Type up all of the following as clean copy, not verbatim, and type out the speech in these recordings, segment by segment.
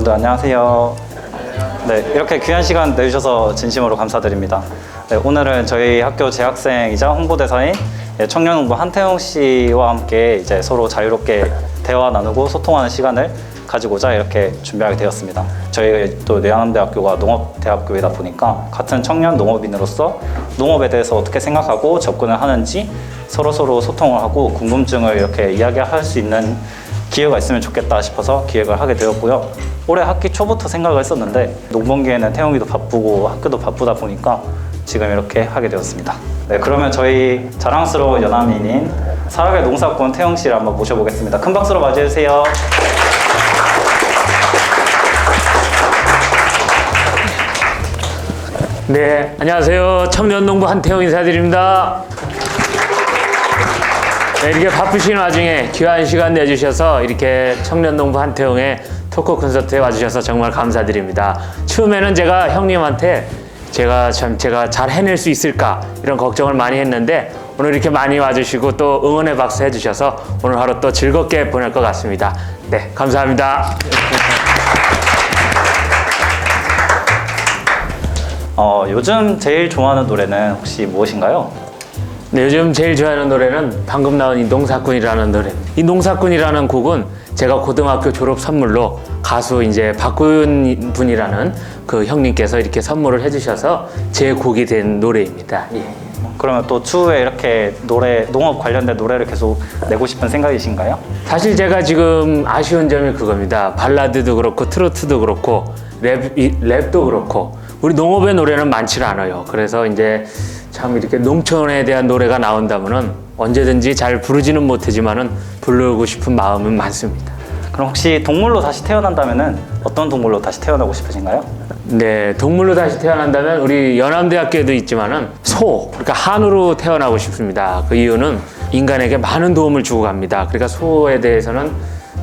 여러분들 안녕하세요. 네, 이렇게 귀한 시간 내주셔서 진심으로 감사드립니다. 네, 오늘은 저희 학교 재학생이자 홍보대사인 청년농부 한태웅 씨와 함께 이제 서로 자유롭게 대화 나누고 소통하는 시간을 가지고자 이렇게 준비하게 되었습니다. 저희 또 내양대학교가 농업대학교이다 보니까 같은 청년 농업인으로서 농업에 대해서 어떻게 생각하고 접근을 하는지 서로 소통을 하고 궁금증을 이렇게 이야기할 수 있는 기회가 있으면 좋겠다 싶어서 기획을 하게 되었고요. 올해 학기 초부터 생각을 했었는데 농번기에는 태용이도 바쁘고 학교도 바쁘다 보니까 지금 이렇게 하게 되었습니다. 네, 그러면 저희 자랑스러운 연합인인 살아갈 농사꾼 태용 씨를 한번 모셔보겠습니다. 큰 박수로 맞이해주세요. 네, 안녕하세요. 청년농부 한태웅 인사드립니다. 네, 이렇게 바쁘신 와중에 귀한 시간 내주셔서 이렇게 청년농부 한태웅의 토크 콘서트에 와주셔서 정말 감사드립니다. 처음에는 제가 형님한테 제가 잘 해낼 수 있을까 이런 걱정을 많이 했는데 오늘 이렇게 많이 와주시고 또 응원의 박수 해주셔서 오늘 하루 또 즐겁게 보낼 것 같습니다. 네, 감사합니다. 요즘 제일 좋아하는 노래는 혹시 무엇인가요? 네, 요즘 제일 좋아하는 노래는 방금 나온 이 농사꾼이라는 노래입니다. 이 농사꾼이라는 곡은 제가 고등학교 졸업 선물로 가수 이제 박구윤 분이라는 그 형님께서 이렇게 선물을 해주셔서 제 곡이 된 노래입니다. 예. 그러면 또 추후에 이렇게 농업 관련된 노래를 계속 내고 싶은 생각이신가요? 사실 제가 지금 아쉬운 점이 그겁니다. 발라드도 그렇고 트로트도 그렇고 랩도 그렇고 우리 농업의 노래는 많지 않아요. 그래서 이제 참 이렇게 농촌에 대한 노래가 나온다면은 언제든지 잘 부르지는 못하지만은 부르고 싶은 마음은 많습니다. 그럼 혹시 동물로 다시 태어난다면은 어떤 동물로 다시 태어나고 싶으신가요? 네, 동물로 다시 태어난다면 우리 연암대학교에도 있지만은 소, 그러니까 한우로 태어나고 싶습니다. 그 이유는 인간에게 많은 도움을 주고 갑니다. 그러니까 소에 대해서는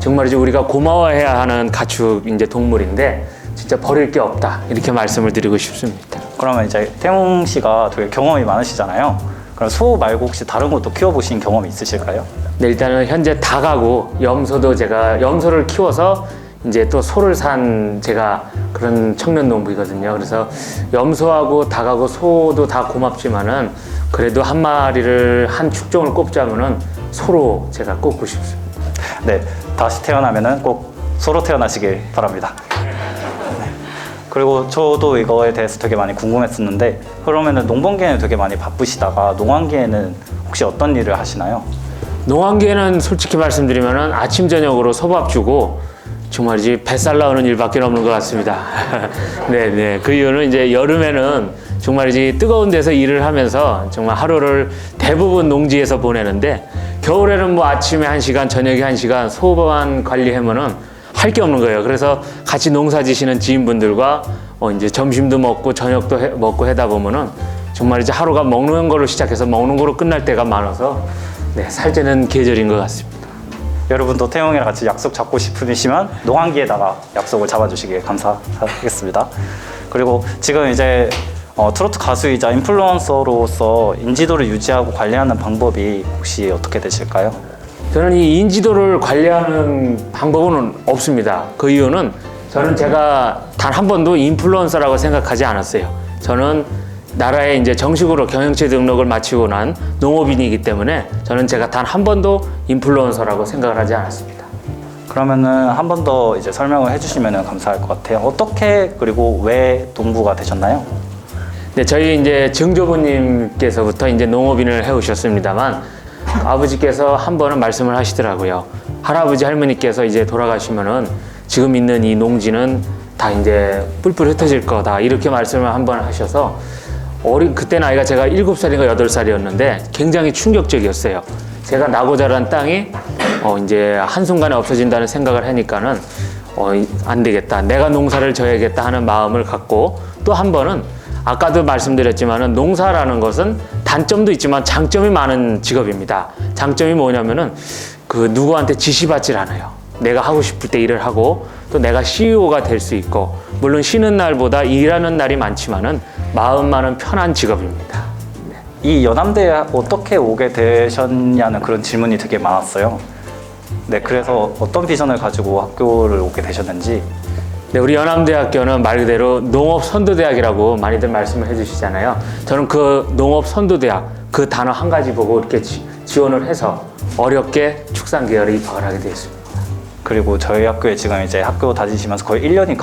정말 이제 우리가 고마워해야 하는 가축 이제 동물인데 진짜 버릴 게 없다 이렇게 말씀을 드리고 싶습니다. 그러면 이제 태웅 씨가 되게 경험이 많으시잖아요. 그럼 소 말고 혹시 다른 것도 키워보신 경험이 있으실까요? 네, 일단은 현재 닭하고 염소도 제가 염소를 키워서 이제 또 소를 산 제가 그런 청년 농부이거든요. 그래서 염소하고 닭하고 소도 다 고맙지만은 그래도 한 마리를 한 축종을 꼽자면은 소로 제가 꼽고 싶습니다. 네, 다시 태어나면은 꼭 소로 태어나시길 바랍니다. 그리고 저도 이거에 대해서 되게 많이 궁금했었는데 그러면은 농번기에는 되게 많이 바쁘시다가 농한기에는 혹시 어떤 일을 하시나요? 농한기에는 솔직히 말씀드리면은 아침 저녁으로 소밥 주고 정말이지 뱃살 나오는 일밖에 없는 것 같습니다. 네네. 그 이유는 이제 여름에는 정말이지 뜨거운 데서 일을 하면서 정말 하루를 대부분 농지에서 보내는데 겨울에는 뭐 아침에 1시간, 저녁에 1시간 소반 관리하면은 할 게 없는 거예요. 그래서 같이 농사 지시는 지인분들과 이제 점심도 먹고 저녁도 먹고 하다 보면은 정말 이제 하루가 먹는 거로 시작해서 먹는 거로 끝날 때가 많아서 네, 살찌는 계절인 것 같습니다. 여러분도 태용이랑 같이 약속 잡고 싶으시면 농한기에다가 약속을 잡아주시길 감사하겠습니다. 그리고 지금 이제 트로트 가수이자 인플루언서로서 인지도를 유지하고 관리하는 방법이 혹시 어떻게 되실까요? 저는 이 인지도를 관리하는 방법은 없습니다. 그 이유는 저는 제가 단 한 번도 인플루언서라고 생각하지 않았어요. 저는 나라에 이제 정식으로 경영체 등록을 마치고 난 농업인이기 때문에 저는 제가 단 한 번도 인플루언서라고 생각을 하지 않았습니다. 그러면은 한 번 더 이제 설명을 해주시면 감사할 것 같아요. 어떻게 그리고 왜 농부가 되셨나요? 네, 저희 이제 증조부님께서부터 이제 농업인을 해오셨습니다만 아버지께서 한 번은 말씀을 하시더라고요. 할아버지 할머니께서 이제 돌아가시면은 지금 있는 이 농지는 다 이제 뿔뿔 흩어질 거다 이렇게 말씀을 한 번 하셔서 그때 나이가 제가 7살인가 8살이었는데 굉장히 충격적이었어요. 제가 나고 자란 땅이 이제 한순간에 없어진다는 생각을 하니까는 안 되겠다. 내가 농사를 져야겠다 하는 마음을 갖고 또 한 번은 아까도 말씀드렸지만은 농사라는 것은 단점도 있지만 장점이 많은 직업입니다. 장점이 뭐냐면은 그 누구한테 지시받질 않아요. 내가 하고 싶을 때 일을 하고 또 내가 CEO가 될 수 있고 물론 쉬는 날보다 일하는 날이 많지만은 마음만은 편한 직업입니다. 네. 이 연암대에 어떻게 오게 되셨냐는 그런 질문이 되게 많았어요. 네, 그래서 어떤 비전을 가지고 학교를 오게 되셨는지 네, 우리 연암대학교는 말 그대로 농업선도대학이라고 많이들 말씀을 해주시잖아요. 저는 그 농업선도대학 그 단어 한 가지 보고 이렇게 지원을 해서 어렵게 축산계열에 입학을 하게 되었습니다. 그리고 저희 학교에 지금 이제 학교 다니시면서 거의 1년이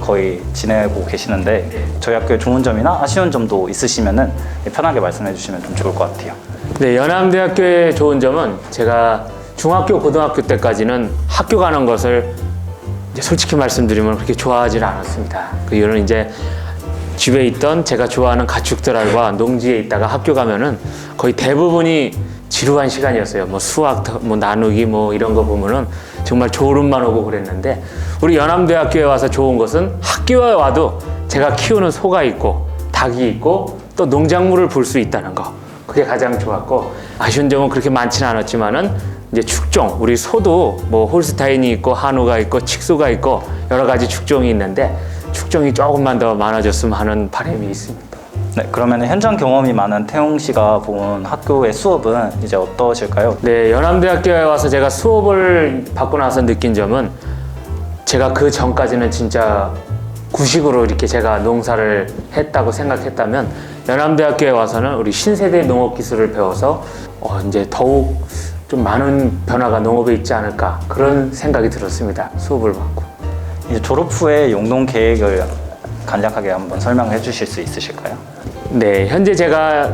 거의 지내고 계시는데 저희 학교에 좋은 점이나 아쉬운 점도 있으시면은 편하게 말씀해 주시면 좀 좋을 것 같아요. 네, 연암대학교의 좋은 점은 제가 중학교, 고등학교 때까지는 학교 가는 것을 이제 솔직히 말씀드리면 그렇게 좋아하지 않았습니다. 그 이유는 이제 집에 있던 제가 좋아하는 가축들과 농지에 있다가 학교 가면은 거의 대부분이 지루한 시간이었어요. 뭐 수학, 뭐 나누기, 뭐 이런 거 보면은 정말 졸음만 오고 그랬는데 우리 연암대학교에 와서 좋은 것은 학교에 와도 제가 키우는 소가 있고 닭이 있고 또 농작물을 볼 수 있다는 거. 그게 가장 좋았고 아쉬운 점은 그렇게 많지는 않았지만은 이제 축종, 우리 소도 뭐 홀스타인이 있고 한우가 있고 칙소가 있고 여러 가지 축종이 있는데 축종이 조금만 더 많아졌으면 하는 바람이 있습니다. 네, 그러면 현장 경험이 많은 태용 씨가 본 학교의 수업은 이제 어떠실까요? 네, 연암대학교에 와서 제가 수업을 받고 나서 느낀 점은 제가 그 전까지는 진짜 구식으로 이렇게 제가 농사를 했다고 생각했다면 연암대학교에 와서는 우리 신세대 농업 기술을 배워서 이제 더욱 좀 많은 변화가 농업에 있지 않을까 그런 생각이 들었습니다. 수업을 받고. 이제 졸업 후에 용동 계획을 간략하게 한번 설명해 주실 수 있으실까요? 네, 현재 제가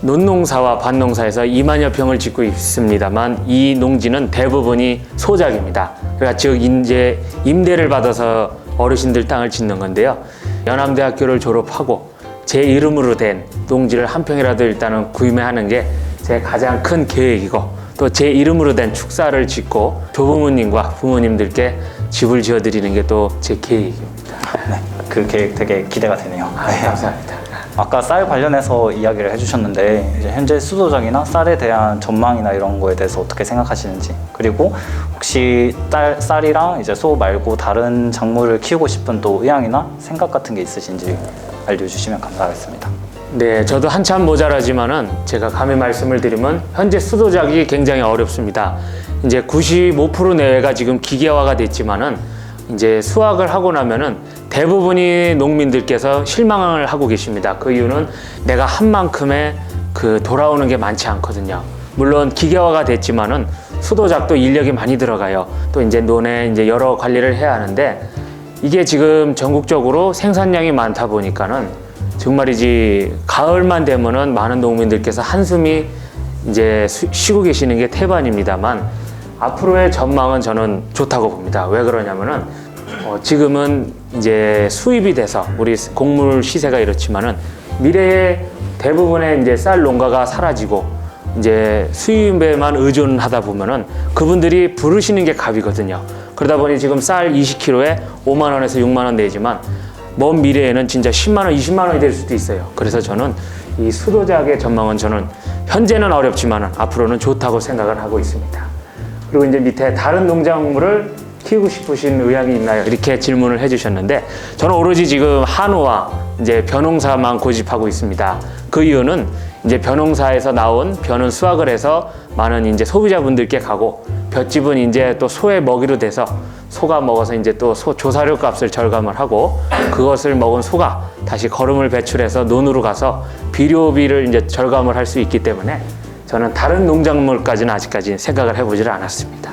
논농사와 밭농사에서 2만여 평을 짓고 있습니다만 이 농지는 대부분이 소작입니다. 그러니까 즉 이제 임대를 받아서 어르신들 땅을 짓는 건데요. 연암대학교를 졸업하고 제 이름으로 된 농지를 한 평이라도 일단은 구매하는 게 제 가장 큰 계획이고 또 제 이름으로 된 축사를 짓고 조부모님과 부모님들께 집을 지어드리는 게 또 제 계획입니다. 네, 그 계획 되게 기대가 되네요. 감사합니다. 아까 쌀 관련해서 이야기를 해주셨는데 이제 현재 수도작이나 쌀에 대한 전망이나 이런 거에 대해서 어떻게 생각하시는지 그리고 혹시 쌀이랑 이제 소 말고 다른 작물을 키우고 싶은 또 의향이나 생각 같은 게 있으신지 알려주시면 감사하겠습니다. 네, 저도 한참 모자라지만은 제가 감히 말씀을 드리면 현재 수도작이 굉장히 어렵습니다. 이제 95% 내외가 지금 기계화가 됐지만은 이제 수확을 하고 나면은 대부분이 농민들께서 실망을 하고 계십니다. 그 이유는 내가 한 만큼의 그 돌아오는 게 많지 않거든요. 물론 기계화가 됐지만은 수도작도 인력이 많이 들어가요. 또 이제 논에 이제 여러 관리를 해야 하는데 이게 지금 전국적으로 생산량이 많다 보니까는 정말이지 가을만 되면은 많은 농민들께서 한숨이 이제 쉬고 계시는 게 태반입니다만 앞으로의 전망은 저는 좋다고 봅니다. 왜 그러냐면은 지금은 이제 수입이 돼서 우리 곡물 시세가 이렇지만은 미래에 대부분의 이제 쌀 농가가 사라지고 이제 수입에만 의존하다 보면은 그분들이 부르시는 게 값이거든요. 그러다 보니 지금 쌀 20kg에 5만 원에서 6만 원 내지만 먼 미래에는 진짜 10만 원, 20만 원이 될 수도 있어요. 그래서 저는 이 수도작의 전망은 저는 현재는 어렵지만 앞으로는 좋다고 생각을 하고 있습니다. 그리고 이제 밑에 다른 농작물을 키우고 싶으신 의향이 있나요? 이렇게 질문을 해주셨는데 저는 오로지 지금 한우와 이제 벼농사만 고집하고 있습니다. 그 이유는 이제 벼농사에서 나온 벼는 수확을 해서 많은 이제 소비자분들께 가고 볏집은 이제 또 소의 먹이로 돼서 소가 먹어서 이제 또 소 조사료 값을 절감을 하고 그것을 먹은 소가 다시 거름을 배출해서 논으로 가서 비료비를 이제 절감을 할 수 있기 때문에 저는 다른 농작물까지는 아직까지 생각을 해보지를 않았습니다.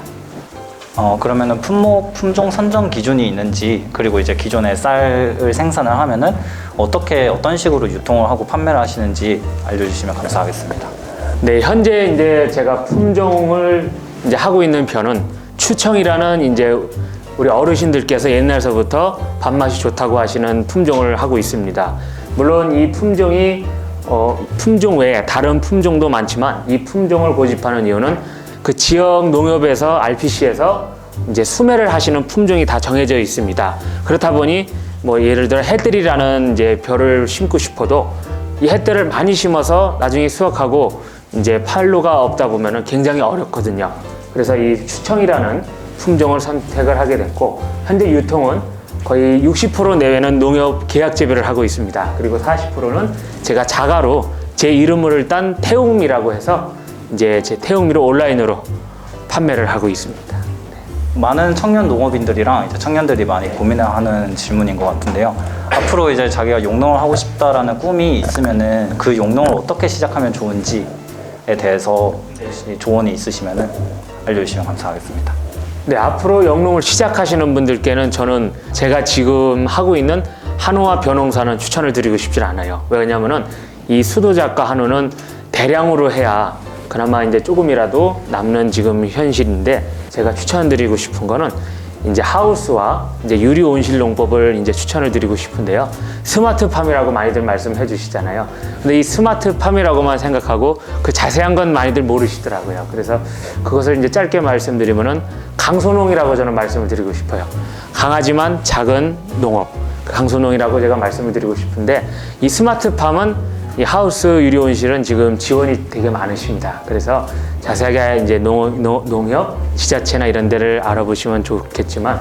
그러면은 품목, 품종 선정 기준이 있는지 그리고 이제 기존에 쌀을 생산을 하면은 어떤 식으로 유통을 하고 판매를 하시는지 알려주시면 감사하겠습니다. 네, 현재 이제 제가 품종을 이제 하고 있는 벼는 추청이라는 이제 우리 어르신들께서 옛날서부터 밥맛이 좋다고 하시는 품종을 하고 있습니다. 물론 이 품종이 품종 외에 다른 품종도 많지만 이 품종을 고집하는 이유는 그 지역 농협에서 RPC에서 이제 수매를 하시는 품종이 다 정해져 있습니다. 그렇다 보니 뭐 예를 들어 해들이라는 이제 벼를 심고 싶어도 이 해들을 많이 심어서 나중에 수확하고 이제 판로가 없다 보면은 굉장히 어렵거든요. 그래서 이 추청이라는 품종을 선택을 하게 됐고 현재 유통은 거의 60% 내외는 농협 계약 재배를 하고 있습니다. 그리고 40%는 제가 자가로 제 이름을 딴 태웅미라고 해서 이제 제 태웅미로 온라인으로 판매를 하고 있습니다. 많은 청년 농업인들이랑 이제 청년들이 많이 고민을 하는 질문인 것 같은데요. 앞으로 이제 자기가 용농을 하고 싶다라는 꿈이 있으면은 그 용농을 어떻게 시작하면 좋은지에 대해서 혹시 조언이 있으시면은 알려주시면 감사하겠습니다. 네, 앞으로 영농을 시작하시는 분들께는 저는 제가 지금 하고 있는 한우와 벼농사는 추천을 드리고 싶진 않아요. 왜냐면은 이 수도작과 한우는 대량으로 해야 그나마 이제 조금이라도 남는 지금 현실인데, 제가 추천드리고 싶은 거는 이제 하우스와 이제 유리 온실 농법을 이제 추천을 드리고 싶은데요. 스마트팜이라고 많이들 말씀해 주시잖아요. 근데 이 스마트팜이라고만 생각하고 그 자세한 건 많이들 모르시더라고요. 그래서 그것을 이제 짧게 말씀드리면은 강소농이라고 저는 말씀을 드리고 싶어요. 강하지만 작은 농업, 강소농이라고 제가 말씀을 드리고 싶은데, 이 스마트팜은 이 하우스 유리 온실은 지금 지원이 되게 많으십니다. 그래서 자세하게 이제 농협, 지자체나 이런 데를 알아보시면 좋겠지만,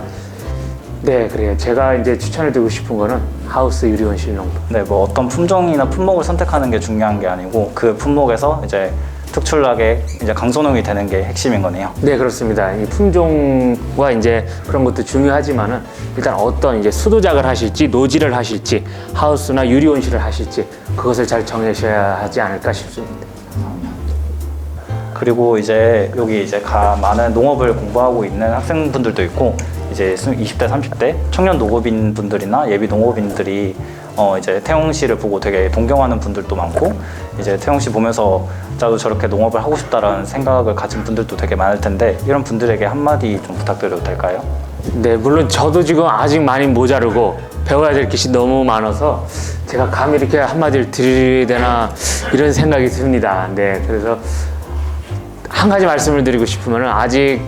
네, 그래요. 제가 이제 추천을 드리고 싶은 거는 하우스 유리 온실 농법. 네, 뭐 어떤 품종이나 품목을 선택하는 게 중요한 게 아니고 그 품목에서 이제 특출나게 이제 강소농이 되는 게 핵심인 거네요. 네, 그렇습니다. 이 품종과 이제 그런 것도 중요하지만은 일단 어떤 이제 수도작을 하실지 노지를 하실지 하우스나 유리 온실을 하실지 그것을 잘 정하셔야 하지 않을까 싶습니다. 그리고 이제 여기 이제 많은 농업을 공부하고 있는 학생분들도 있고 이제 20대, 30대 청년 농업인 분들이나 예비 농업인들이 이제 태용 씨를 보고 되게 동경하는 분들도 많고, 이제 태용 씨 보면서 나도 저렇게 농업을 하고 싶다라는 생각을 가진 분들도 되게 많을 텐데, 이런 분들에게 한마디 좀 부탁드려도 될까요? 네, 물론 저도 지금 아직 많이 모자르고 배워야 될 것이 너무 많아서 제가 감히 이렇게 한마디를 드려야 되나 이런 생각이 듭니다. 네, 그래서 한 가지 말씀을 드리고 싶으면, 아직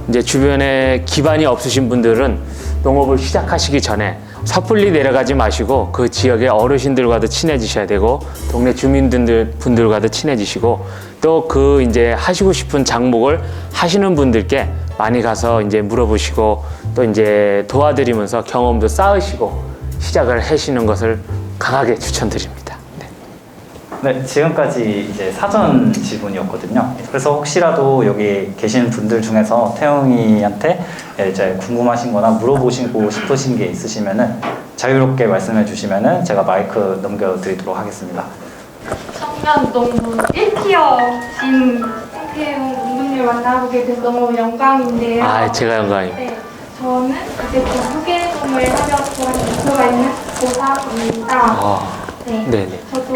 이제 주변에 기반이 없으신 분들은 농업을 시작하시기 전에 섣불리 내려가지 마시고 그 지역의 어르신들과도 친해지셔야 되고, 동네 주민분들과도 친해지시고, 또 그 이제 하시고 싶은 작목을 하시는 분들께 많이 가서 이제 물어보시고 또 이제 도와드리면서 경험도 쌓으시고 시작을 하시는 것을 강하게 추천드립니다. 네, 지금까지 이제 사전 질문이었거든요. 그래서 혹시라도 여기 계신 분들 중에서 태용이한테 이제 궁금하신 거나 물어보시고 싶으신 게 있으시면은 자유롭게 말씀해 주시면은 제가 마이크 넘겨드리도록 하겠습니다. 청년 농부 1티어신 홍태용 농부님을 만나보게 돼서 너무 영광인데요. 아, 제가 영광입니다. 네, 저는 이제 조개농을 하려고 목표가 있는 고3입니다. 네, 네네. 저도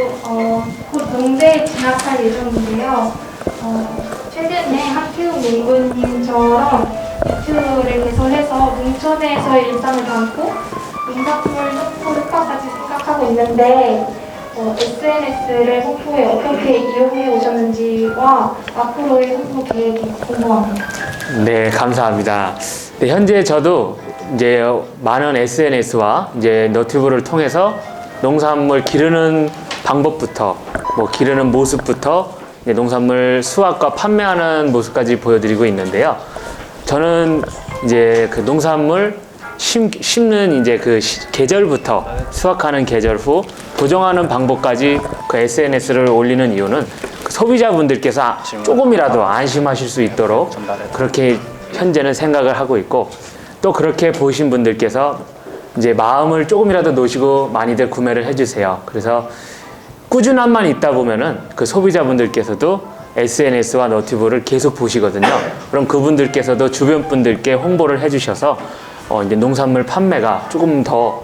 곧 농대에 진학할 예정인데요. 최근에 한태용 농부님처럼 유튜브를 개설해서 농촌에서의 일상을 담고 농작물 홍보 효과까지 생각하고 있는데, SNS를 홍보에 어떻게 이용해 오셨는지와 앞으로의 홍보 계획이 궁금합니다. 네, 감사합니다. 네, 현재 저도 이제 많은 SNS와 이제 너튜브를 통해서 농산물 기르는 방법부터 기르는 모습부터 이제 농산물 수확과 판매하는 모습까지 보여드리고 있는데요. 저는 이제 그 농산물 심는 이제 그 계절부터 수확하는 계절 후 보정하는 방법까지 그 SNS를 올리는 이유는 그 소비자분들께서 조금이라도 안심하실 수 있도록 그렇게 현재는 생각을 하고 있고, 또 그렇게 보신 분들께서 이제 마음을 조금이라도 놓으시고 많이들 구매를 해주세요. 그래서 꾸준함만 있다 보면은 그 소비자분들께서도 SNS와 너튜브를 계속 보시거든요. 그럼 그분들께서도 주변 분들께 홍보를 해주셔서 이제 농산물 판매가 조금 더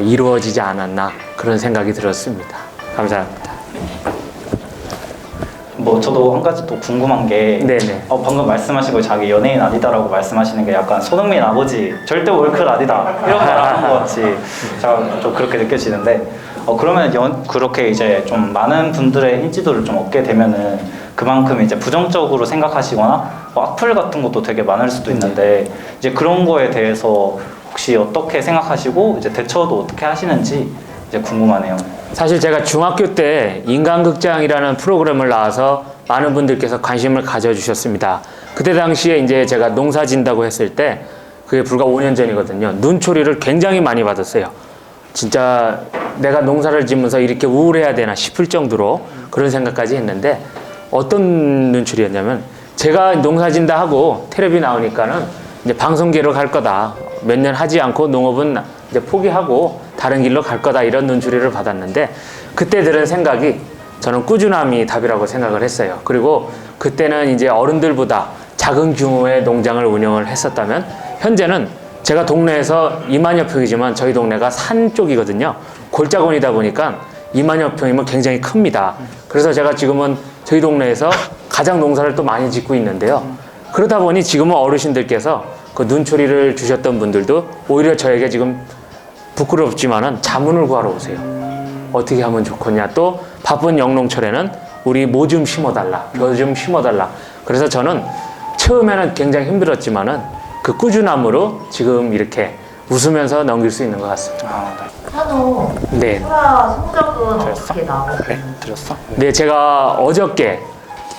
이루어지지 않았나 그런 생각이 들었습니다. 감사합니다. 뭐 저도 한 가지 또 궁금한 게, 네네. 방금 말씀하신 거 자기 연예인 아니다라고 말씀하시는 게 약간 손흥민 아버지 절대 월클 아니다 이런 말 하는 것 같이 제가 좀 그렇게 느껴지는데, 그러면 그렇게 이제 좀 많은 분들의 인지도를 좀 얻게 되면은 그만큼 이제 부정적으로 생각하시거나 악플 같은 것도 되게 많을 수도 있는데, 이제 그런 거에 대해서 혹시 어떻게 생각하시고 이제 대처도 어떻게 하시는지 이제 궁금하네요. 사실 제가 중학교 때 인간극장이라는 프로그램을 나와서 많은 분들께서 관심을 가져주셨습니다. 그때 당시에 이제 제가 농사 진다고 했을 때 그게 불과 5년 전이거든요. 눈초리를 굉장히 많이 받았어요. 진짜 내가 농사를 지면서 이렇게 우울해야 되나 싶을 정도로 그런 생각까지 했는데, 어떤 눈초리였냐면 제가 농사 진다 하고 텔레비 나오니까는 이제 방송계로 갈 거다. 몇 년 하지 않고 농업은 이제 포기하고 다른 길로 갈 거다. 이런 눈초리를 받았는데 그때 들은 생각이 저는 꾸준함이 답이라고 생각을 했어요. 그리고 그때는 이제 어른들보다 작은 규모의 농장을 운영을 했었다면 현재는 제가 동네에서 2만여 평이지만 저희 동네가 산 쪽이거든요. 골짜기이다 보니까 2만여 평이면 굉장히 큽니다. 그래서 제가 지금은 저희 동네에서 가장 농사를 또 많이 짓고 있는데요. 그러다 보니 지금은 어르신들께서 그 눈초리를 주셨던 분들도 오히려 저에게 지금 부끄럽지만은 자문을 구하러 오세요. 어떻게 하면 좋겠냐. 또 바쁜 영농철에는 우리 뭐 좀 심어달라, 벼 좀 심어달라. 그래서 저는 처음에는 굉장히 힘들었지만은 그 꾸준함으로 지금 이렇게 웃으면서 넘길 수 있는 것 같습니다. 한우 네. 출하 성적은 들었어? 어떻게 나오고 그래, 들었어? 네, 제가 어저께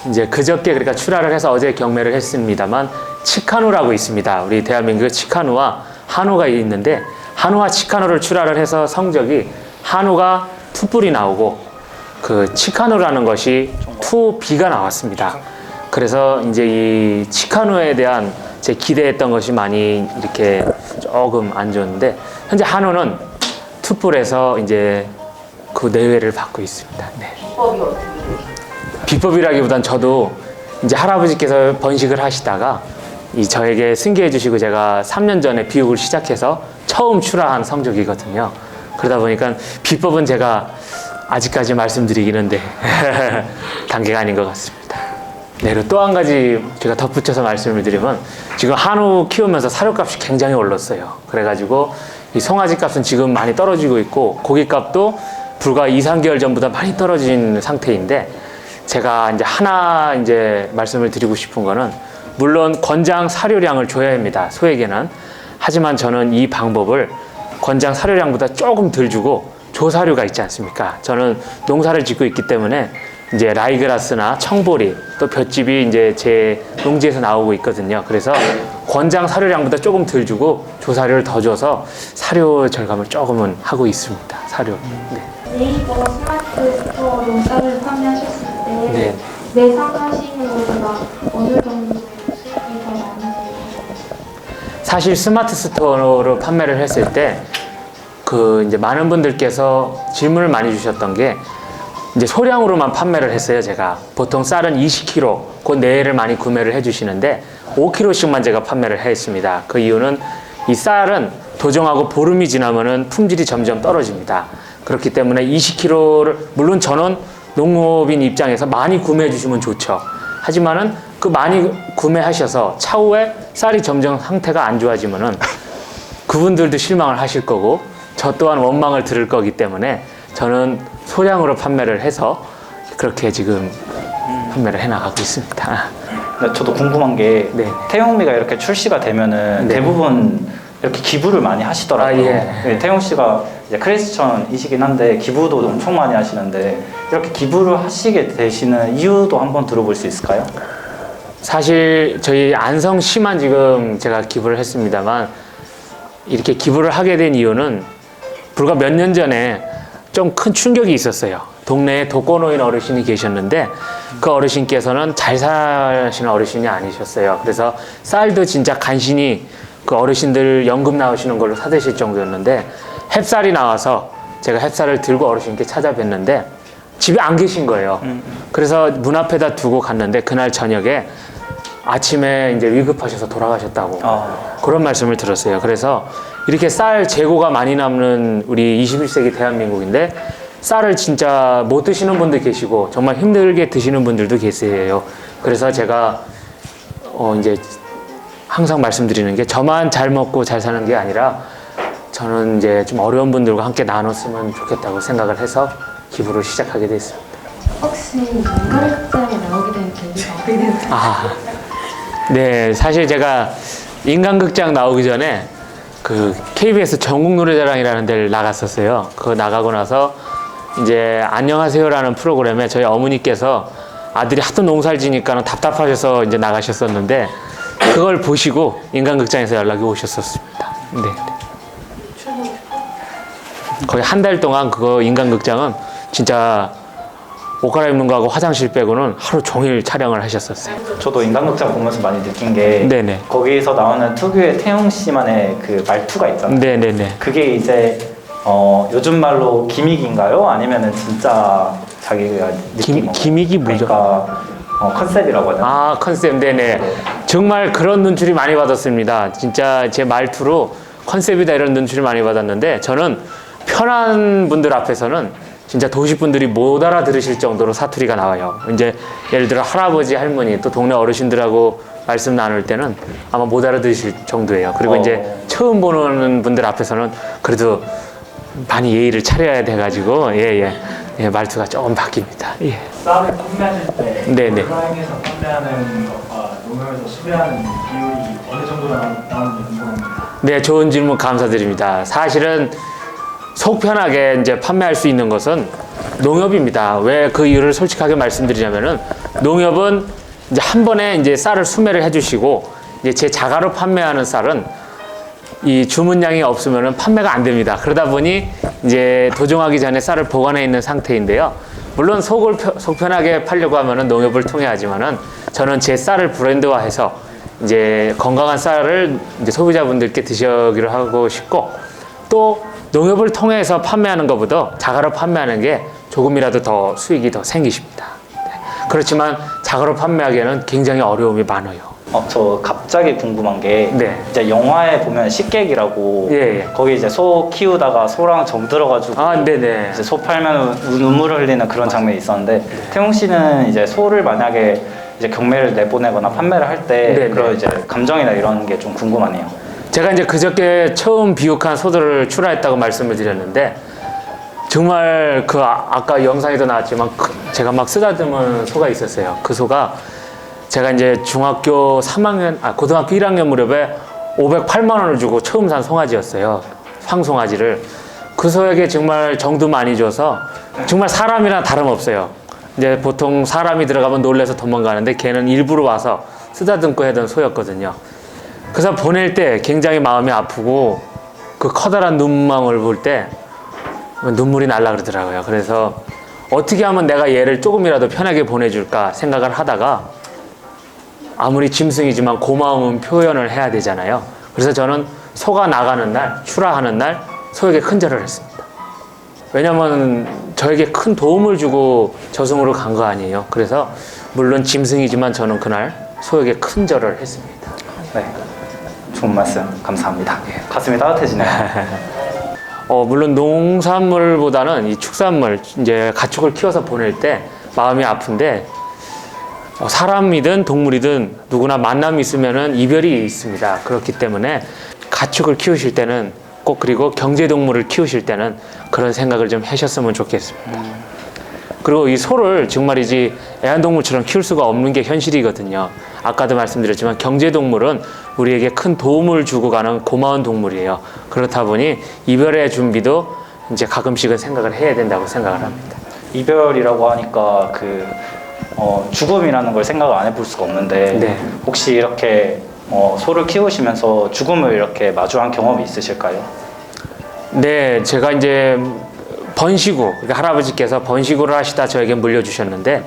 이제 그저께 그러니까 출하를 해서 어제 경매를 했습니다만 치카누라고 있습니다. 우리 대한민국의 치카누와 한우가 있는데 한우와 치카누를 출하를 해서 성적이 한우가 투뿔이 나오고 그 치카누라는 것이 투비가 나왔습니다. 그래서 이제 이 치카누에 대한 제 기대했던 것이 많이 이렇게 조금 안 좋은데 현재 한우는 투뿔에서 이제 그 내외를 받고 있습니다. 네. 비법이 어떻게 돼요? 비법이라기보단 저도 이제 할아버지께서 번식을 하시다가 이 저에게 승계해 주시고 제가 3년 전에 비육을 시작해서 처음 출하한 성적이거든요. 그러다 보니까 비법은 제가 아직까지 말씀드리기는데 단계가 아닌 것 같습니다. 네, 그리고 또 한 가지 제가 덧붙여서 말씀을 드리면 지금 한우 키우면서 사료값이 굉장히 올랐어요. 그래가지고 이 송아지 값은 지금 많이 떨어지고 있고 고기 값도 불과 2, 3개월 전보다 많이 떨어진 상태인데 제가 이제 하나 이제 말씀을 드리고 싶은 거는 물론 권장 사료량을 줘야 합니다. 소에게는. 하지만 저는 이 방법을 권장 사료량보다 조금 덜 주고 조사료가 있지 않습니까? 저는 농사를 짓고 있기 때문에 이제 라이그라스나 청보리 또 볏짚이 이제 제 농지에서 나오고 있거든요. 그래서 권장 사료량보다 조금 덜 주고 조사료를 더 줘서 사료 절감을 조금은 하고 있습니다. 사료. 네. 네이버 스마트 스토어로 쌀을 판매하셨을 때 네. 매상하시는 것보다 어느 정도의 수익이 더 많으세요? 사실 스마트 스토어로 판매를 했을 때 그 이제 많은 분들께서 질문을 많이 주셨던 게 이제 소량으로만 판매를 했어요. 제가 보통 쌀은 20kg 그 내외를 많이 구매를 해주시는데 5kg씩만 제가 판매를 했습니다. 그 이유는 이 쌀은 도정하고 보름이 지나면은 품질이 점점 떨어집니다. 그렇기 때문에 20kg를 물론 저는 농업인 입장에서 많이 구매해 주시면 좋죠. 하지만은 그 많이 구매하셔서 차후에 쌀이 점점 상태가 안 좋아지면은 그분들도 실망을 하실 거고 저 또한 원망을 들을 거기 때문에 저는 소량으로 판매를 해서 그렇게 지금 판매를 해나가고 있습니다. 네, 저도 궁금한 게 네. 태용미가 이렇게 출시가 되면은 네. 대부분 이렇게 기부를 많이 하시더라고요. 아, 예. 네, 태용 씨가 이제 크리스천이시긴 한데 기부도 엄청 많이 하시는데 이렇게 기부를 하시게 되시는 이유도 한번 들어볼 수 있을까요? 사실 저희 안성시만 지금 제가 기부를 했습니다만 이렇게 기부를 하게 된 이유는 불과 몇 년 전에 좀 큰 충격이 있었어요. 동네에 독거노인 어르신이 계셨는데 그 어르신께서는 잘 사시는 어르신이 아니셨어요. 그래서 쌀도 진짜 간신히 그 어르신들 연금 나오시는 걸로 사드실 정도였는데 햅쌀이 나와서 제가 햅쌀을 들고 어르신께 찾아뵀는데 집에 안 계신 거예요. 그래서 문 앞에다 두고 갔는데 그날 저녁에 아침에 이제 위급하셔서 돌아가셨다고 그런 말씀을 들었어요. 그래서 이렇게 쌀 재고가 많이 남는 우리 21세기 대한민국인데 쌀을 진짜 못 드시는 분도 계시고 정말 힘들게 드시는 분들도 계세요. 그래서 제가 이제 항상 말씀드리는 게 저만 잘 먹고 잘 사는 게 아니라 저는 이제 좀 어려운 분들과 함께 나눴으면 좋겠다고 생각을 해서 기부를 시작하게 됐습니다. 혹시 인간극장에 나오게 된 계기가 어떻게 됐어요? 네, 사실 제가 인간극장 나오기 전에 그 KBS 전국 노래자랑이라는 데를 나갔었어요. 그거 나가고 나서 이제 안녕하세요라는 프로그램에 저희 어머니께서 아들이 하도 농사를 지니까 답답하셔서 이제 나가셨었는데 그걸 보시고 인간극장에서 연락이 오셨었습니다. 네. 거의 한 달 동안 그거 인간극장은 진짜 옷 갈아입는 거하고 화장실 빼고는 하루 종일 촬영을 하셨었어요. 저도 인간극장 보면서 많이 느낀 게 네네. 거기서 나오는 특유의 태용 씨만의 그 말투가 있잖아요. 네네네. 그게 이제 요즘 말로 기믹인가요? 아니면은 진짜 자기가 느낀 건가요? 기믹이 뭐죠? 그러니까 컨셉이라고 하잖아요. 아, 컨셉, 네네. 정말 그런 눈초리 많이 받았습니다. 진짜 제 말투로 컨셉이다 이런 눈초리 많이 받았는데, 저는 편한 분들 앞에서는 진짜 도시분들이 못 알아들으실 정도로 사투리가 나와요. 이제 예를 들어 할아버지, 할머니, 또 동네 어르신들하고 말씀 나눌 때는 아마 못 알아들으실 정도예요. 그리고 이제 처음 보는 분들 앞에서는 그래도 많이 예의를 차려야 돼가지고, 말투가 조금 바뀝니다. 예. 쌀을 판매하실 때 네네. 온라인에서 판매하는 것과 농협에서 수배하는 비율이 어느 정도 나오는지 궁금합니다. 네, 좋은 질문 감사드립니다. 사실은 속 편하게 이제 판매할 수 있는 것은 농협입니다. 왜 그 이유를 솔직하게 말씀드리자면은, 농협은 이제 한 번에 이제 쌀을 수매를 해주시고, 이제 제 자가로 판매하는 쌀은 이 주문량이 없으면은 판매가 안 됩니다. 그러다 보니 이제 도종하기 전에 쌀을 보관해 있는 상태인데요. 물론 속 편하게 팔려고 하면은 농협을 통해 하지만은, 저는 제 쌀을 브랜드화해서 이제 건강한 쌀을 이제 소비자분들께 드시기로 하고 싶고, 또 농협을 통해서 판매하는 것보다 자가로 판매하는 게 조금이라도 더 수익이 더 생기십니다. 네. 그렇지만 자가로 판매하기에는 굉장히 어려움이 많아요. 저 갑자기 궁금한 게 네. 이제 영화에 보면 식객이라고 예, 예. 거기 이제 소 키우다가 소랑 정 들어가지고 아, 네네. 이제 소 팔면 눈물을 흘리는 그런 장면이 있었는데, 태용 씨는 이제 소를 만약에 이제 경매를 내보내거나 판매를 할 때 네네. 그런 이제 감정이나 이런 게 좀 궁금하네요. 제가 이제 그저께 처음 비육한 소들을 출하했다고 말씀을 드렸는데, 정말 그 아까 영상에도 나왔지만 제가 막 쓰다듬은 소가 있었어요. 그 소가 제가 이제 중학교 3학년, 고등학교 1학년 무렵에 508만 원을 주고 처음 산 송아지였어요. 황송아지를. 그 소에게 정말 정도 많이 줘서 정말 사람이랑 다름없어요. 이제 보통 사람이 들어가면 놀래서 도망가는데, 걔는 일부러 와서 쓰다듬고 하던 소였거든요. 그래서 보낼 때 굉장히 마음이 아프고, 그 커다란 눈망울 볼 때 눈물이 날라 그러더라고요. 그래서 어떻게 하면 내가 얘를 조금이라도 편하게 보내줄까 생각을 하다가, 아무리 짐승이지만 고마움은 표현을 해야 되잖아요. 그래서 저는 소가 나가는 날, 출하하는 날 소에게 큰절을 했습니다. 왜냐면 저에게 큰 도움을 주고 저승으로 간 거 아니에요. 그래서 물론 짐승이지만 저는 그날 소에게 큰절을 했습니다. 네, 좋은 말씀 감사합니다. 가슴이 따뜻해지네요. 물론 농산물보다는 이 축산물, 이제 가축을 키워서 보낼 때 마음이 아픈데, 사람이든 동물이든 누구나 만남이 있으면은 이별이 있습니다. 그렇기 때문에 가축을 키우실 때는 꼭, 그리고 경제동물을 키우실 때는 그런 생각을 좀 하셨으면 좋겠습니다. 그리고 이 소를 정말이지 애완동물처럼 키울 수가 없는 게 현실이거든요. 아까도 말씀드렸지만 경제동물은 우리에게 큰 도움을 주고 가는 고마운 동물이에요. 그렇다 보니 이별의 준비도 이제 가끔씩은 생각을 해야 된다고 생각을 합니다. 이별이라고 하니까 죽음이라는 걸 생각을 안 해볼 수가 없는데, 네. 혹시 이렇게 소를 키우시면서 죽음을 이렇게 마주한 경험이 있으실까요? 네, 제가 이제 번시구, 그러니까 할아버지께서 번시구를 하시다 저에게 물려주셨는데,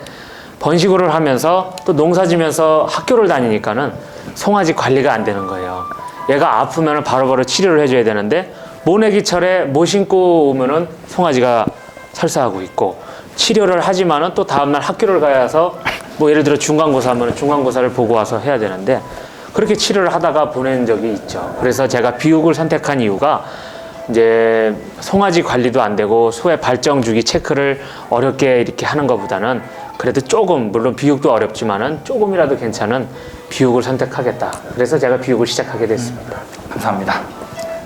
번시구를 하면서 또 농사 지면서 학교를 다니니까는 송아지 관리가 안 되는 거예요. 얘가 아프면 바로바로 치료를 해줘야 되는데, 모내기철에 못 신고 오면은 송아지가 설사하고 있고, 치료를 하지만은 또 다음날 학교를 가서 뭐 예를 들어 중간고사 하면 중간고사를 보고 와서 해야 되는데, 그렇게 치료를 하다가 보낸 적이 있죠. 그래서 제가 비육을 선택한 이유가, 이제 송아지 관리도 안 되고 소의 발정 주기 체크를 어렵게 이렇게 하는 것보다는 그래도 조금, 물론 비육도 어렵지만은 조금이라도 괜찮은 비육을 선택하겠다. 그래서 제가 비육을 시작하게 됐습니다. 감사합니다.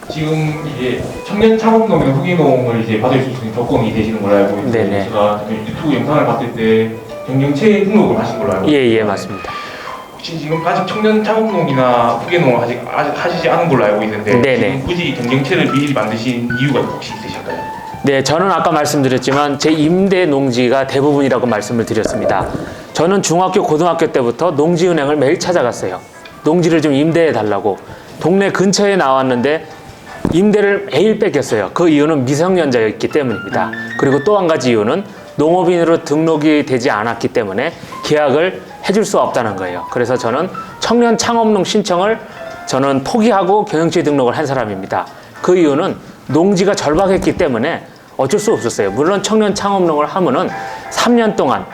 지금 이제 청년 창업농의 후기농을 이제 받을 수 있는 조건이 되시는 걸로 알고 있는데, 네네. 제가 유튜브 영상을 봤을 때 경영체에 등록을 하신 걸로 알고 있는데, 예, 맞습니다. 혹시 지금 아직 청년 창업농이나 후기농을 아직 하시지 않은 걸로 알고 있는데, 네네. 지금 굳이 경영체를 미리 만드신 이유가 혹시 있으실까요? 네, 저는 아까 말씀드렸지만 제 임대 농지가 대부분이라고 말씀을 드렸습니다. 저는 중학교, 고등학교 때부터 농지은행을 매일 찾아갔어요. 농지를 좀 임대해 달라고. 동네 근처에 나왔는데 임대를 매일 뺏겼어요. 그 이유는 미성년자였기 때문입니다. 그리고 또 한 가지 이유는 농업인으로 등록이 되지 않았기 때문에 계약을 해줄 수 없다는 거예요. 그래서 저는 청년 창업농 신청을 저는 포기하고 경영체 등록을 한 사람입니다. 그 이유는 농지가 절박했기 때문에 어쩔 수 없었어요. 물론 청년 창업농을 하면은 3년 동안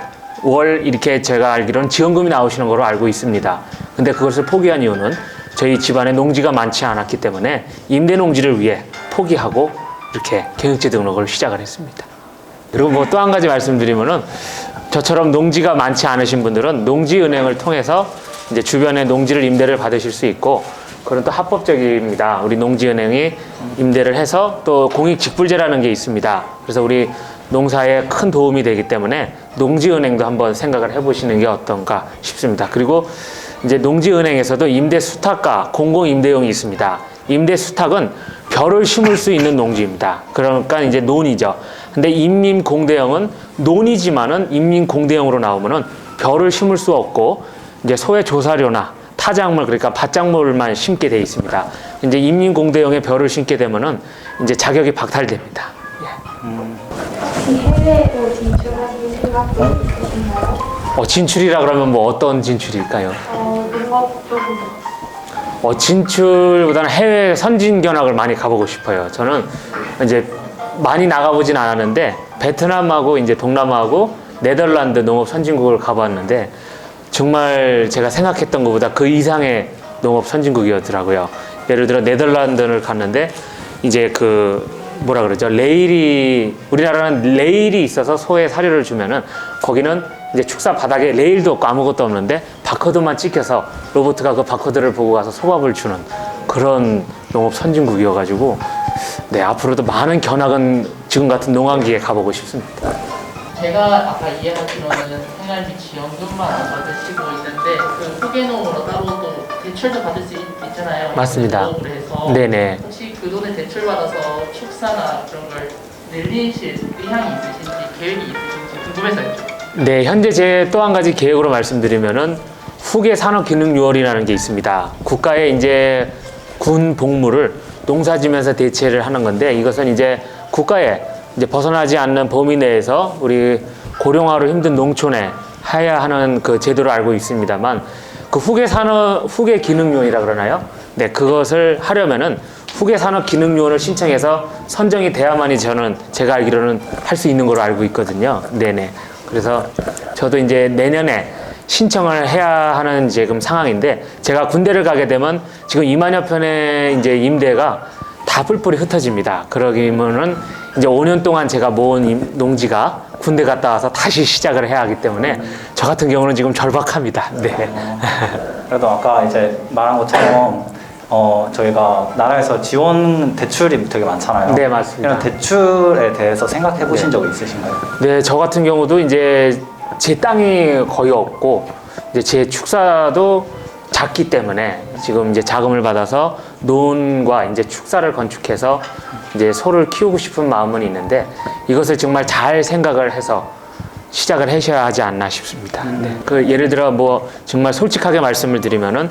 월 이렇게 제가 알기로는 지원금이 나오시는 걸로 알고 있습니다. 근데 그것을 포기한 이유는 저희 집안에 농지가 많지 않았기 때문에 임대 농지를 위해 포기하고 이렇게 경영체 등록을 시작을 했습니다. 그리고 뭐 또 한 가지 말씀드리면은 저처럼 농지가 많지 않으신 분들은 농지은행을 통해서 이제 주변에 농지를 임대를 받으실 수 있고, 그건 또 합법적입니다. 우리 농지은행이 임대를 해서 또 공익직불제라는 게 있습니다. 그래서 우리 농사에 큰 도움이 되기 때문에 농지은행도 한번 생각을 해보시는 게 어떤가 싶습니다. 그리고 이제 농지은행에서도 임대수탁과 공공임대용이 있습니다. 임대수탁은 벼를 심을 수 있는 농지입니다. 그러니까 이제 논이죠. 근데 인민공대형은 논이지만은 인민공대형으로 나오면은 벼를 심을 수 없고 이제 소의 조사료나 타작물, 그러니까 밭작물만 심게 돼 있습니다. 이제 인민공대형에 벼를 심게 되면은 이제 자격이 박탈됩니다. 혹시 해외로 진출하실 생각도 있으신가요? 진출이라 그러면 뭐 어떤 진출일까요? 농업 쪽으로. 진출보다는 해외 선진 견학을 많이 가보고 싶어요. 저는 이제 많이 나가보진 않았는데 베트남하고 이제 동남아하고 네덜란드 농업 선진국을 가봤는데 정말 제가 생각했던 것보다 그 이상의 농업 선진국이었더라고요. 예를 들어 네덜란드를 갔는데 이제 그 뭐라 그러죠? 레일이, 우리나라는 레일이 있어서 소에 사료를 주면은 거기는 이제 축사 바닥에 레일도 없고 아무것도 없는데 바코드만 찍혀서 로봇가 그 바코드를 보고 가서 소밥을 주는 그런 농업 선진국이어가지고 네, 앞으로도 많은 견학은 지금 같은 농한기에 가보고 싶습니다. 제가 아까 이해하기로는 생활비 지원금만 받으시고 있는데 그 후계농으로 따로 또 대출도 받을 수 있잖아요. 맞습니다. 그래서 네네. 혹시 그 돈을 대출받아서 축사나 그런 걸 늘리실 의향이 있으신지 계획이 있으신지 궁금해서요. 네, 현재 제 또 한 가지 계획으로 말씀드리면은 후계 산업기능유월이라는 게 있습니다. 국가의 이제 군 복무를 농사지면서 대체를 하는 건데 이것은 이제 국가에 이제 벗어나지 않는 범위 내에서 우리 고령화로 힘든 농촌에 해야 하는 그 제도를 알고 있습니다만 그 후계 기능요원이라 그러나요? 네, 그것을 하려면은 후계 산업 기능요원을 신청해서 선정이 돼야만이 저는 제가 알기로는 할 수 있는 걸로 알고 있거든요. 네네. 그래서 저도 이제 내년에 신청을 해야 하는 지금 상황인데 제가 군대를 가게 되면 지금 2만여 편의 이제 임대가 다 뿔뿔이 흩어집니다. 그러기면은 이제 5년 동안 제가 모은 농지가 군대 갔다 와서 다시 시작을 해야 하기 때문에 저 같은 경우는 지금 절박합니다. 네. 그래도 아까 이제 말한 것처럼 저희가 나라에서 지원 대출이 되게 많잖아요. 네, 맞습니다. 이런 대출에 대해서 생각해 보신 적이 있으신가요? 네, 저 같은 경우도 이제 제 땅이 거의 없고 이제 제 축사도 작기 때문에 지금 이제 자금을 받아서 논과 이제 축사를 건축해서 이제 소를 키우고 싶은 마음은 있는데 이것을 정말 잘 생각을 해서 시작을 하셔야 하지 않나 싶습니다. 네. 그 예를 들어 뭐 정말 솔직하게 말씀을 드리면은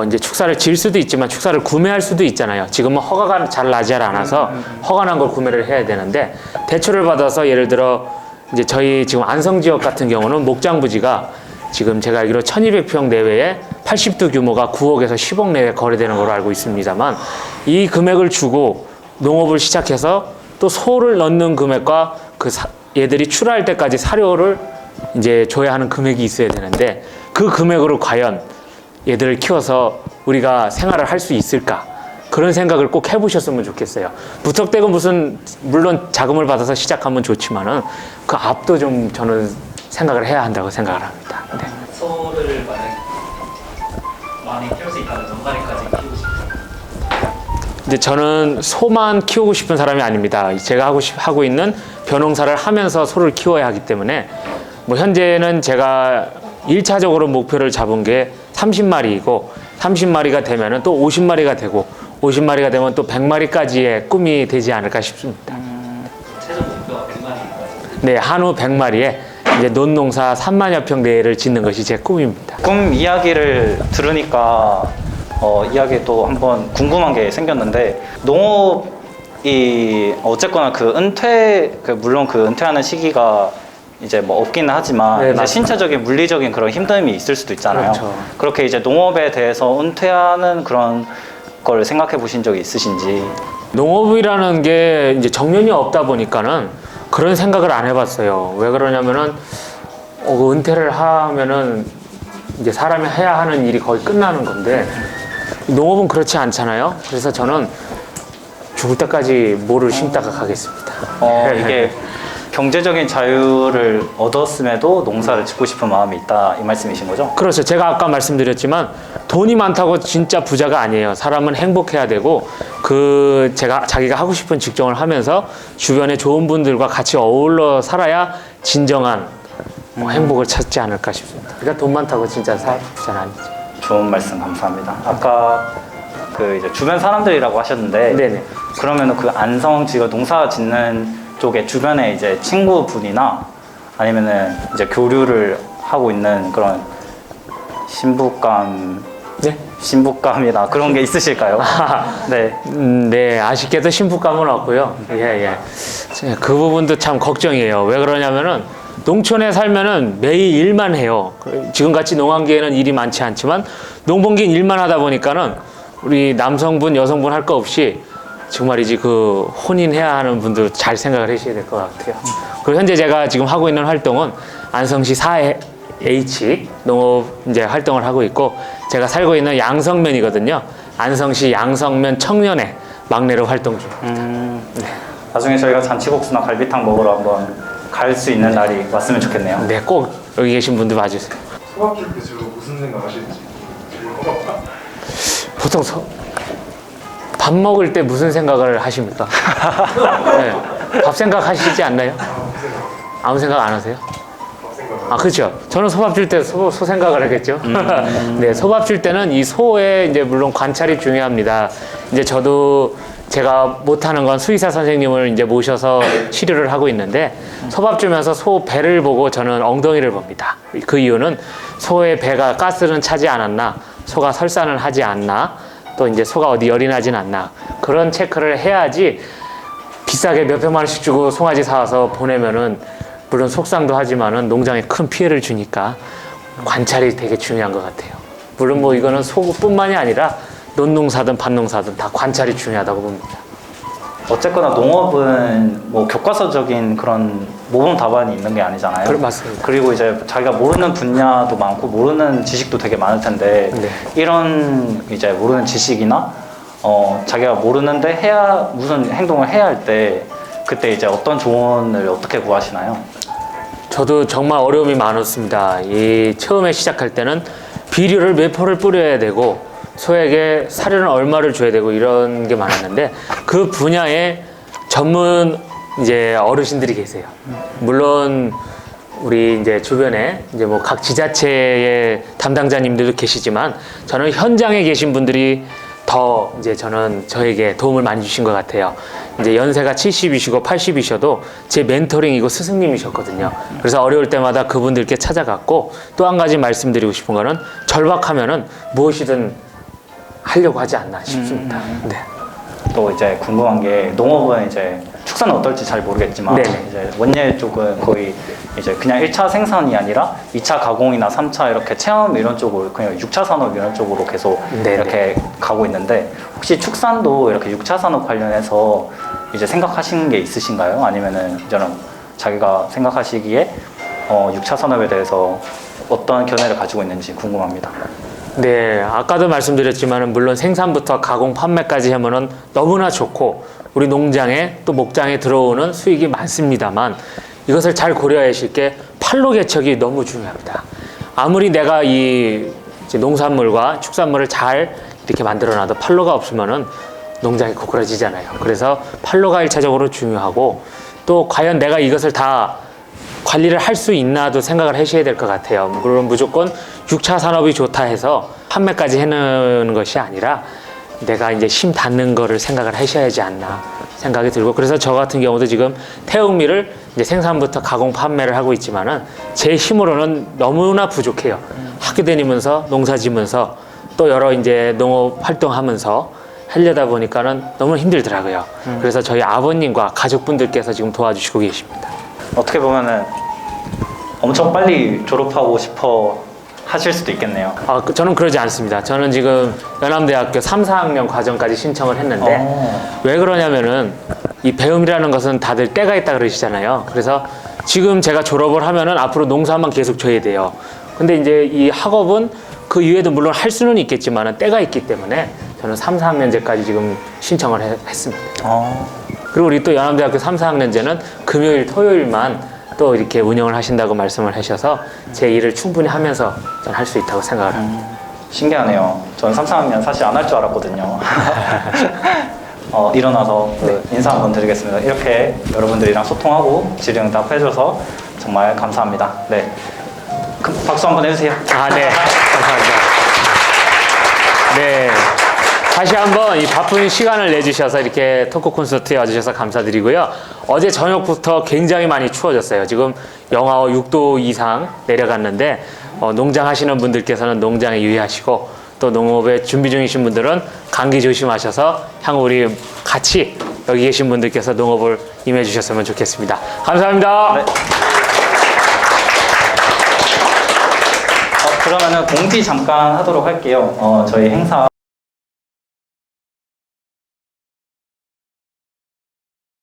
이제 축사를 지을 수도 있지만 축사를 구매할 수도 있잖아요. 지금은 허가가 잘 나지 않아서 허가 난 걸 구매를 해야 되는데 대출을 받아서 예를 들어 이제 저희 지금 안성 지역 같은 경우는 목장 부지가 지금 제가 알기로 1200평 내외에 80도 규모가 9억에서 10억 내외 거래되는 걸로 알고 있습니다만 이 금액을 주고 농업을 시작해서 또 소를 넣는 금액과 얘들이 출하할 때까지 사료를 이제 줘야 하는 금액이 있어야 되는데 그 금액으로 과연 얘들을 키워서 우리가 생활을 할 수 있을까? 그런 생각을 꼭 해보셨으면 좋겠어요. 무턱대고 물론 자금을 받아서 시작하면 좋지만은 그 앞도 좀 저는 생각을 해야 한다고 생각을 합니다. 네. 소를 많이 키울 수 있다면 몇 마리까지 키우고 싶어요? 이제 저는 소만 키우고 싶은 사람이 아닙니다. 제가 하고 있는 벼농사를 하면서 소를 키워야 하기 때문에 뭐 현재는 제가 1차적으로 목표를 잡은 게 30마리이고 30마리가 되면은 또 50마리가 되고 50마리가 되면 또 100마리까지의 꿈이 되지 않을까 싶습니다. 최종 목표가 100마리인가요? 네, 한우 100마리에 이제 논농사 3만여 평 내를 짓는 것이 제 꿈입니다. 꿈 이야기를 들으니까 이야기 또 한번 궁금한 게 생겼는데 농업이 어쨌거나 물론 그 은퇴하는 시기가 이제 뭐 없기는 하지만 네, 이제 맞습니다. 신체적인 물리적인 그런 힘듦이 있을 수도 있잖아요. 그렇죠. 그렇게 이제 농업에 대해서 은퇴하는 그런 걸 생각해 보신 적이 있으신지. 농업이라는 게 이제 정년이 없다 보니까는 그런 생각을 안 해봤어요. 왜 그러냐면은 그 은퇴를 하면은 이제 사람이 해야 하는 일이 거의 끝나는 건데 농업은 그렇지 않잖아요. 그래서 저는 죽을 때까지 모를 심다가 가겠습니다. 이게 경제적인 자유를 얻었음에도 농사를 짓고 싶은 마음이 있다 이 말씀이신 거죠? 그렇죠. 제가 아까 말씀드렸지만 돈이 많다고 진짜 부자가 아니에요. 사람은 행복해야 되고 자기가 하고 싶은 직종을 하면서 주변에 좋은 분들과 같이 어울러 살아야 진정한 행복을 찾지 않을까 싶습니다. 그러니까 돈 많다고 진짜 부자는 아니죠. 좋은 말씀 감사합니다. 아까 그 이제 주변 사람들이라고 하셨는데, 네네. 그러면은 그 안성 지금 농사 짓는 쪽에 주변에 이제 친구분이나 아니면은 이제 교류를 하고 있는 그런 네? 신부감이나 그런 게 있으실까요? 네. 네, 아쉽게도 신부감은 없고요. 예. 그 부분도 참 걱정이에요. 왜 그러냐면은 농촌에 살면은 매일 일만 해요. 지금같이 농한기에는 일이 많지 않지만 농번기는 일만 하다 보니까는 우리 남성분, 여성분 할 거 없이 정말이지 그 혼인해야 하는 분들 잘 생각을 하셔야 될 것 같아요. 그리고 현재 제가 지금 하고 있는 활동은 안성시 4H 농업 이제 활동을 하고 있고 제가 살고 있는 양성면이거든요. 안성시 양성면 청년회 막내로 활동 중. 나중에 저희가 잔치국수나 갈비탕 먹으러 한번 갈 수 있는 날이 왔으면 좋겠네요. 네, 꼭 여기 계신 분들 봐주세요. 수학 줄때 주로 무슨 생각 하시는지. 보통 밥 먹을 때 무슨 생각을 하십니까? 네, 밥 생각하시지 않나요? 아무 생각 안 하세요? 아, 그렇죠. 저는 소밥 줄 때 소 생각을 하겠죠. 네, 소밥 줄 때는 이 소의 이제 물론 관찰이 중요합니다. 이제 저도 제가 못하는 건 수의사 선생님을 이제 모셔서 치료를 하고 있는데 소밥 주면서 소 배를 보고 저는 엉덩이를 봅니다. 그 이유는 소의 배가 가스는 차지 않았나, 소가 설사는 하지 않나, 또 이제 소가 어디 열이 나진 않나 그런 체크를 해야지 비싸게 몇백만 원씩 주고 송아지 사와서 보내면은 물론 속상도 하지만은 농장에 큰 피해를 주니까 관찰이 되게 중요한 것 같아요. 물론 뭐 이거는 소뿐만이 아니라 논농사든 밭농사든 다 관찰이 중요하다고 봅니다. 어쨌거나 농업은 뭐 교과서적인 그런 모범 답안이 있는 게 아니잖아요. 맞습니다. 그리고 이제 자기가 모르는 분야도 많고 모르는 지식도 되게 많을 텐데 네. 이런 이제 모르는 지식이나 자기가 모르는데 무슨 행동을 해야 할 때 그때 이제 어떤 조언을 어떻게 구하시나요? 저도 정말 어려움이 많았습니다. 처음에 시작할 때는 비료를 몇 포를 뿌려야 되고 소에게 사료는 얼마를 줘야 되고 이런 게 많았는데 그 분야에 전문 이제 어르신들이 계세요. 물론 우리 이제 주변에 이제 뭐 각 지자체의 담당자님들도 계시지만 저는 현장에 계신 분들이 더 이제 저에게 도움을 많이 주신 것 같아요. 이제 연세가 70이시고 80이셔도 제 멘토링이고 스승님이셨거든요. 그래서 어려울 때마다 그분들께 찾아갔고 또 한 가지 말씀드리고 싶은 거는 절박하면은 무엇이든 하려고 하지 않나 싶습니다. 네. 또 이제 궁금한 게 농업은 이제 축사는 어떨지 잘 모르겠지만 네네. 이제 원예 쪽은 거의 이제 그냥 1차 생산이 아니라 2차 가공이나 3차 이렇게 체험 이런 쪽으로 그냥 6차 산업 이런 쪽으로 계속 네네. 이렇게 가고 있는데 혹시 축산도 이렇게 6차 산업 관련해서 이제 생각하시는 게 있으신가요? 아니면은 이제는 자기가 생각하시기에 6차 산업에 대해서 어떤 견해를 가지고 있는지 궁금합니다. 네, 아까도 말씀드렸지만 물론 생산부터 가공 판매까지 하면은 너무나 좋고 우리 농장에 또 목장에 들어오는 수익이 많습니다만 이것을 잘 고려하실 게 판로 개척이 너무 중요합니다. 아무리 내가 이 농산물과 축산물을 잘 이렇게 만들어놔도 판로가 없으면은 농장이 고꾸라지잖아요. 그래서 판로가 1차적으로 중요하고 또 과연 내가 이것을 다 관리를 할 수 있나도 생각을 하셔야 될 것 같아요. 물론 무조건 6차 산업이 좋다 해서 판매까지 해놓는 것이 아니라 내가 이제 힘 닿는 거를 생각을 하셔야지 않나 생각이 들고 그래서 저 같은 경우도 지금 태육미를 이제 생산부터 가공 판매를 하고 있지만은 제 힘으로는 너무나 부족해요. 학교 다니면서 농사 지면서 또 여러 이제 농업 활동하면서 하려다 보니까는 너무 힘들더라고요. 그래서 저희 아버님과 가족분들께서 지금 도와주시고 계십니다. 어떻게 보면은 엄청 빨리 졸업하고 싶어 하실 수도 있겠네요. 저는 그러지 않습니다. 저는 지금 연암대학교 3, 4학년 과정까지 신청을 했는데 왜 그러냐면은 이 배움이라는 것은 다들 때가 있다 그러시잖아요. 그래서 지금 제가 졸업을 하면은 앞으로 농사만 계속 져야 돼요. 근데 이제 이 학업은 그 이외에도 물론 할 수는 있겠지만 때가 있기 때문에 저는 3, 4학년제까지 지금 신청을 했습니다. 그리고 우리 또 연암대학교 3, 4학년제는 금요일, 토요일만 또 이렇게 운영을 하신다고 말씀을 하셔서 제 일을 충분히 하면서 저는 할 수 있다고 생각을 합니다. 신기하네요. 저는 3, 4학년 사실 안 할 줄 알았거든요. 일어나서 인사 한번 드리겠습니다. 이렇게 여러분들이랑 소통하고 질의응답 해줘서 정말 감사합니다. 네, 박수 한번 해주세요. 네. 감사합니다. 네. 다시 한번 이 바쁜 시간을 내주셔서 이렇게 토크 콘서트에 와주셔서 감사드리고요. 어제 저녁부터 굉장히 많이 추워졌어요. 지금 영하 6도 이상 내려갔는데 농장 하시는 분들께서는 농장에 유의하시고 또 농업에 준비 중이신 분들은 감기 조심하셔서 향후 우리 같이 여기 계신 분들께서 농업을 임해 주셨으면 좋겠습니다. 감사합니다. 네. 그러면은 공지 잠깐 하도록 할게요. 저희 행사